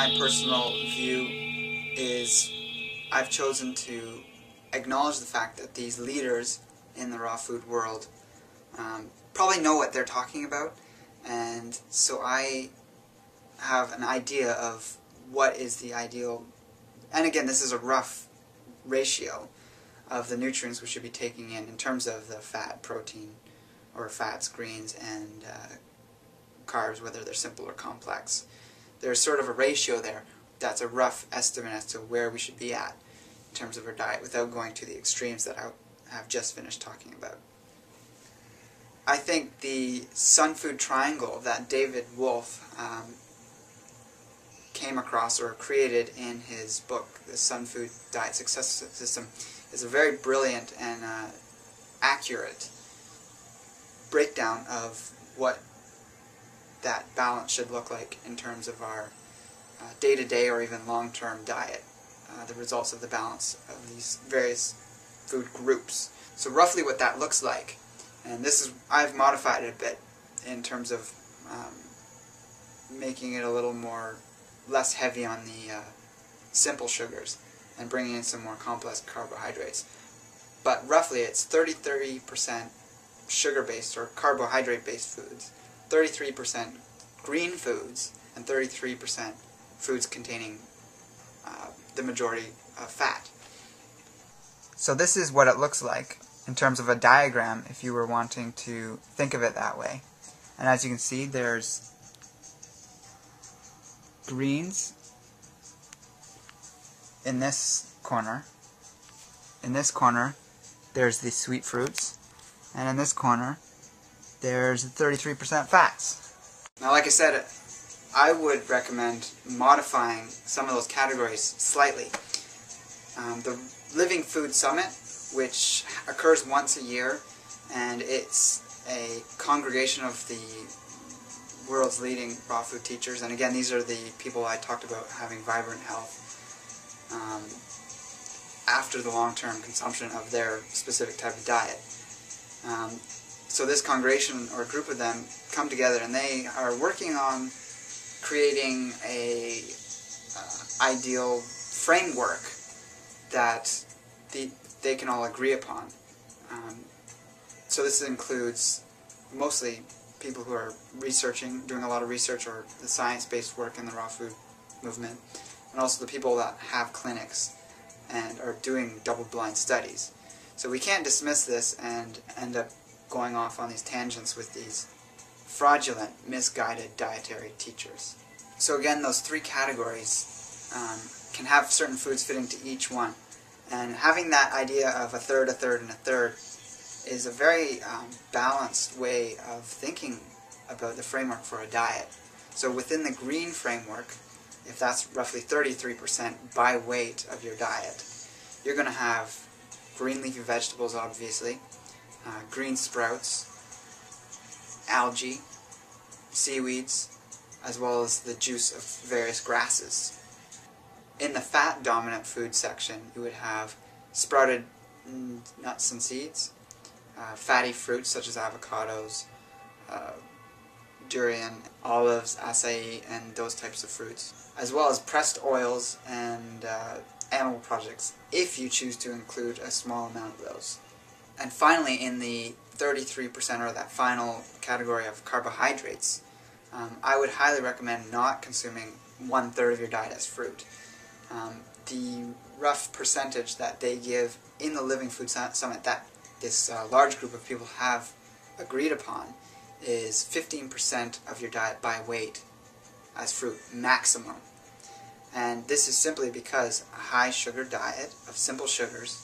my personal view is I've chosen to acknowledge the fact that these leaders in the raw food world probably know what they're talking about, and so I have an idea of what is the ideal, and again this is a rough ratio of the nutrients we should be taking in terms of the fat, protein, or fats, greens, and carbs, whether they're simple or complex. There's sort of a ratio there that's a rough estimate as to where we should be at in terms of our diet without going to the extremes that I have just finished talking about. I think the Sun Food Triangle that David Wolfe came across or created in his book, The Sun Food Diet Success System, is a very brilliant and accurate breakdown of what that balance should look like in terms of our day-to-day or even long-term diet, the results of the balance of these various food groups. So roughly what that looks like, and this is, I've modified it a bit in terms of making it a little more less heavy on the simple sugars and bringing in some more complex carbohydrates. But roughly it's 30% sugar-based or carbohydrate-based foods, 33% green foods, and 33% foods containing the majority of fat. So this is what it looks like in terms of a diagram if you were wanting to think of it that way. And as you can see, there's greens in this corner. In this corner, there's the sweet fruits. And in this corner, there's 33% fats. Now, like I said, I would recommend modifying some of those categories slightly. The Living Food Summit, which occurs once a year, and it's a congregation of the world's leading raw food teachers, and again these are the people I talked about having vibrant health after the long-term consumption of their specific type of diet. So this congregation or a group of them come together and they are working on creating a ideal framework that they can all agree upon. So this includes mostly people who are researching, doing a lot of research or the science-based work in the raw food movement, and also the people that have clinics and are doing double-blind studies. So we can't dismiss this and end up going off on these tangents with these fraudulent, misguided dietary teachers. So again, those three categories can have certain foods fitting to each one. And having that idea of a third, and a third is a very balanced way of thinking about the framework for a diet. So within the green framework, if that's roughly 33% by weight of your diet, you're going to have green leafy vegetables, obviously, green sprouts, algae, seaweeds, as well as the juice of various grasses. In the fat-dominant food section, you would have sprouted nuts and seeds, fatty fruits such as avocados, durian, olives, acai, and those types of fruits, as well as pressed oils and animal products, if you choose to include a small amount of those. And finally, in the 33% or that final category of carbohydrates, I would highly recommend not consuming 1/3 of your diet as fruit. The rough percentage that they give in the Living Food Summit that this large group of people have agreed upon is 15% of your diet by weight as fruit, maximum. And this is simply because a high sugar diet of simple sugars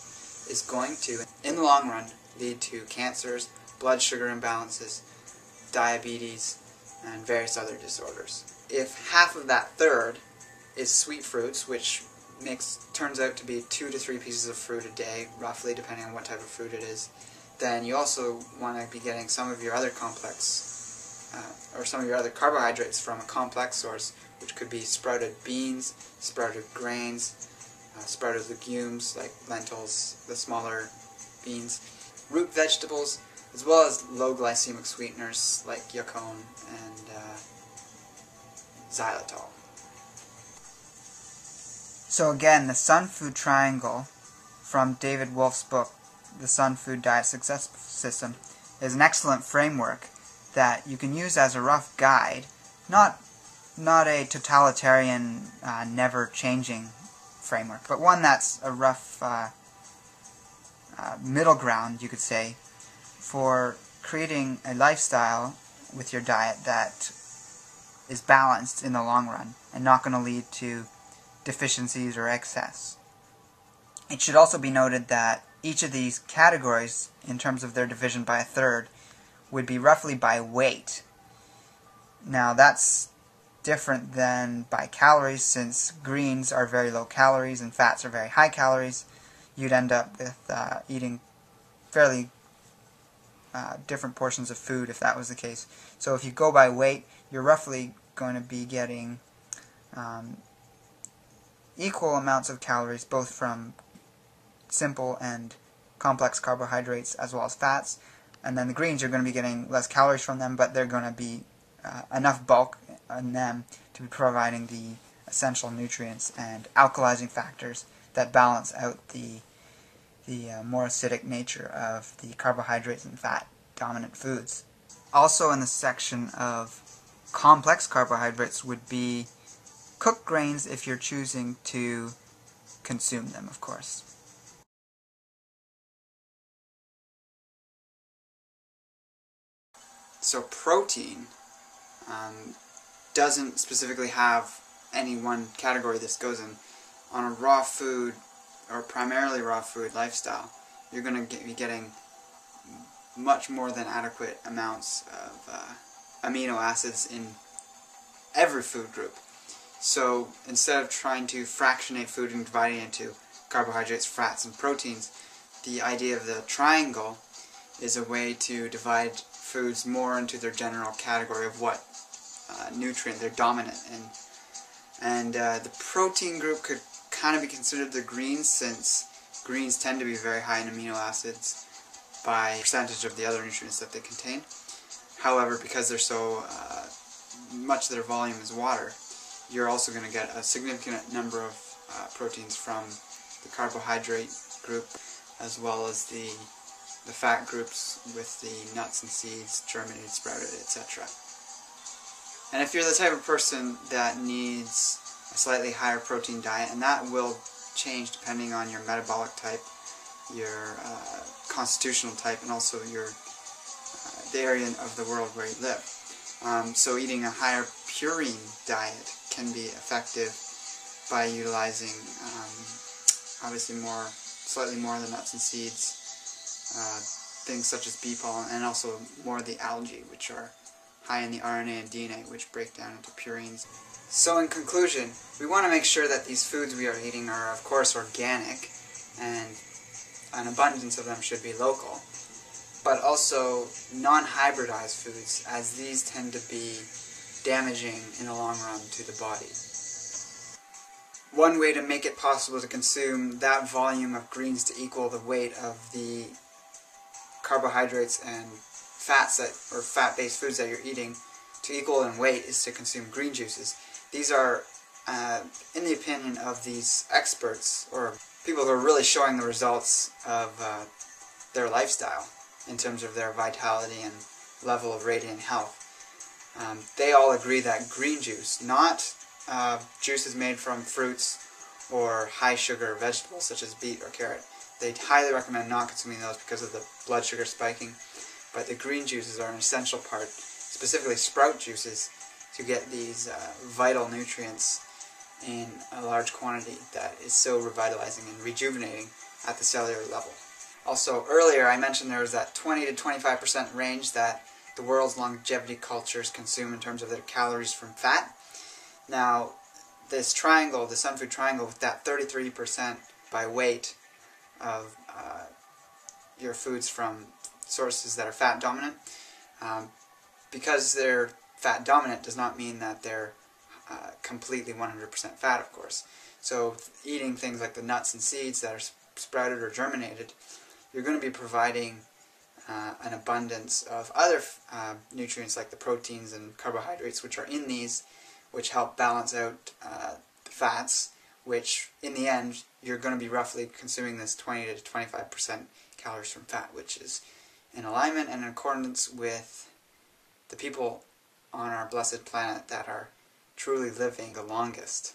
is going to, in the long run, lead to cancers, blood sugar imbalances, diabetes, and various other disorders. If half of that third is sweet fruits, which turns out to be 2 to 3 pieces of fruit a day, roughly, depending on what type of fruit it is, then you also want to be getting some of your other complex, or some of your other carbohydrates from a complex source, which could be sprouted beans, sprouted grains, sprouted legumes like lentils, the smaller beans, root vegetables, as well as low glycemic sweeteners like yacon and xylitol. So again, the Sun Food Triangle from David Wolf's book, The Sun Food Diet Success System, is an excellent framework that you can use as a rough guide, not a totalitarian, never-changing framework, but one that's a rough middle ground, you could say, for creating a lifestyle with your diet that is balanced in the long run and not going to lead to deficiencies or excess. It should also be noted that each of these categories, in terms of their division by a third, would be roughly by weight. Now that's different than by calories, since greens are very low calories and fats are very high calories. You'd end up with eating fairly different portions of food if that was the case. So if you go by weight, you're roughly going to be getting equal amounts of calories, both from simple and complex carbohydrates as well as fats. And then the greens, you're going to be getting less calories from them, but they're going to be enough bulk in them to be providing the essential nutrients and alkalizing factors that balance out the more acidic nature of the carbohydrates and fat-dominant foods. Also in the section of complex carbohydrates would be cooked grains if you're choosing to consume them, of course. So protein doesn't specifically have any one category this goes in. On a raw food, or primarily raw food lifestyle, you're going to be getting much more than adequate amounts of amino acids in every food group. So instead of trying to fractionate food and dividing it into carbohydrates, fats, and proteins, the idea of the triangle is a way to divide foods more into their general category of what nutrient they're dominant in. And the protein group could kind of be considered the greens, since greens tend to be very high in amino acids by percentage of the other nutrients that they contain. However, because they're so much of their volume is water, you're also going to get a significant number of proteins from the carbohydrate group, as well as the fat groups with the nuts and seeds, germinated, sprouted, etc. And if you're the type of person that needs a slightly higher protein diet, and that will change depending on your metabolic type, your constitutional type, and also your the area of the world where you live. So eating a higher purine diet can be effective by utilizing obviously slightly more of the nuts and seeds, things such as bee pollen, and also more of the algae, which are high in the RNA and DNA, which break down into purines. So in conclusion, we want to make sure that these foods we are eating are of course organic, and an abundance of them should be local, but also non-hybridized foods, as these tend to be damaging in the long run to the body. One way to make it possible to consume that volume of greens to equal the weight of the carbohydrates and fats or fat-based foods that you're eating to equal in weight is to consume green juices. These are, in the opinion of these experts, or people who are really showing the results of their lifestyle in terms of their vitality and level of radiant health, they all agree that green juice, not juices made from fruits or high-sugar vegetables such as beet or carrot, they highly recommend not consuming those because of the blood sugar spiking, but the green juices are an essential part, specifically sprout juices, to get these vital nutrients in a large quantity that is so revitalizing and rejuvenating at the cellular level. Also, earlier I mentioned there was that 20 to 25% range that the world's longevity cultures consume in terms of their calories from fat. Now, this triangle, the Sun Food Triangle, with that 33% by weight of your foods from sources that are fat dominant, because they're fat dominant does not mean that they're completely 100% fat, of course. So eating things like the nuts and seeds that are sprouted or germinated, you're going to be providing an abundance of other nutrients like the proteins and carbohydrates which are in these, which help balance out the fats, which in the end you're going to be roughly consuming this 20 to 25% calories from fat, which is in alignment and in accordance with the people on our blessed planet that are truly living the longest.